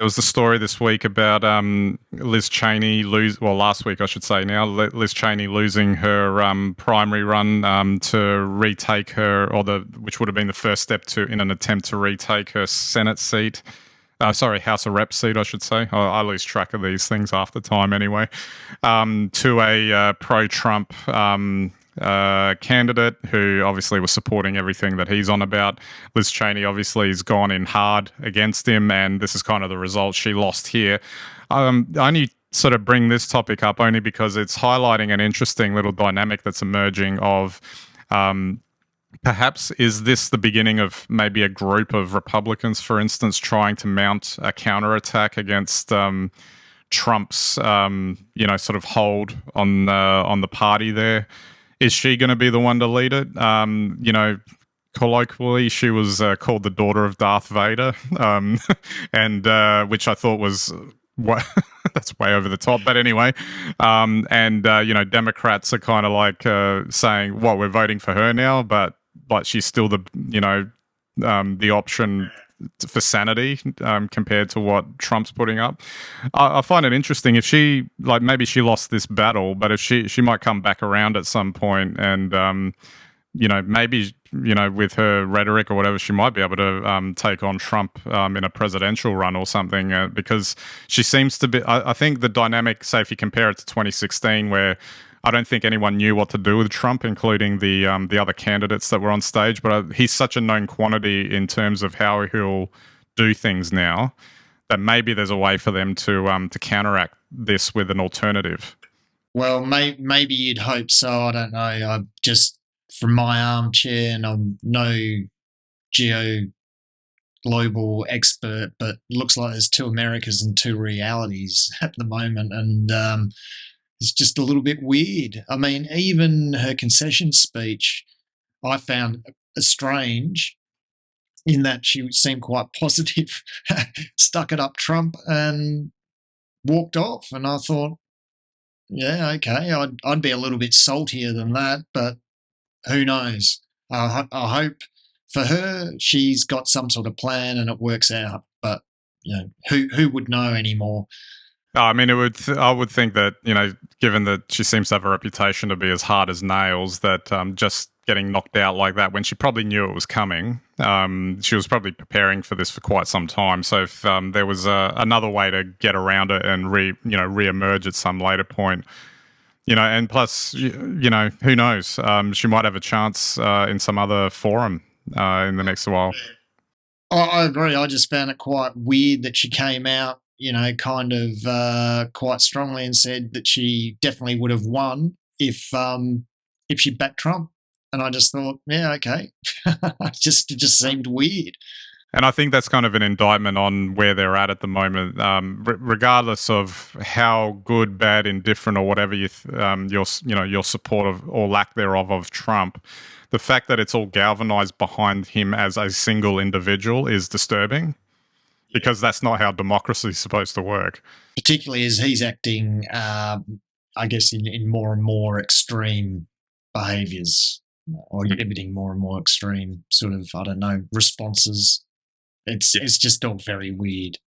There was the story this week about Liz Cheney last week I should say now, Liz Cheney losing her primary run to retake which would have been the first step in an attempt to retake her Senate seat. House of Reps seat, I should say. I lose track of these things half the time anyway. To a pro-Trump candidate who obviously was supporting everything that he's on about. Liz Cheney obviously has gone in hard against him, and this is kind of the result. She lost here. I only sort of bring this topic up only because it's highlighting an interesting little dynamic that's emerging of perhaps is this the beginning of maybe a group of Republicans, for instance, trying to mount a counterattack against Trump's, sort of hold on the party there? Is she going to be the one to lead it? Colloquially, she was called the daughter of Darth Vader, and which I thought was that's way over the top. But anyway, Democrats are kind of like saying, "Well, we're voting for her now," but she's still the option for sanity compared to what Trump's putting up. I find it interesting if she maybe she lost this battle, but if she might come back around at some point and maybe with her rhetoric or whatever, she might be able to take on Trump in a presidential run or something because she seems to be. I think the dynamic, say if you compare it to 2016, where I don't think anyone knew what to do with Trump, including the other candidates that were on stage. But he's such a known quantity in terms of how he'll do things now that maybe there's a way for them to counteract this with an alternative. Well, maybe you'd hope so. I don't know. I just from my armchair, and I'm no global expert, but it looks like there's two Americas and two realities at the moment, and it's just a little bit weird. I mean, even her concession speech I found strange in that she seemed quite positive, stuck it up Trump and walked off. And I thought, yeah, okay, I'd be a little bit saltier than that, but who knows? I hope for her she's got some sort of plan and it works out. But who would know anymore? I mean, I would think that given that she seems to have a reputation to be as hard as nails, that just getting knocked out like that when she probably knew it was coming, she was probably preparing for this for quite some time. So if there was another way to get around it and re-emerge at some later point, and plus, who knows? She might have a chance in some other forum in the next while. I agree. I just found it quite weird that she came out kind of quite strongly and said that she definitely would have won if she backed Trump. And I just thought, yeah, okay. it just seemed weird. And I think that's kind of an indictment on where they're at the moment, regardless of how good, bad, indifferent, or whatever your support of or lack thereof of Trump. The fact that it's all galvanized behind him as a single individual is disturbing. Because that's not how democracy is supposed to work. Particularly as he's acting, I guess, in more and more extreme behaviours or exhibiting more and more extreme sort of, I don't know, responses. It's just all very weird.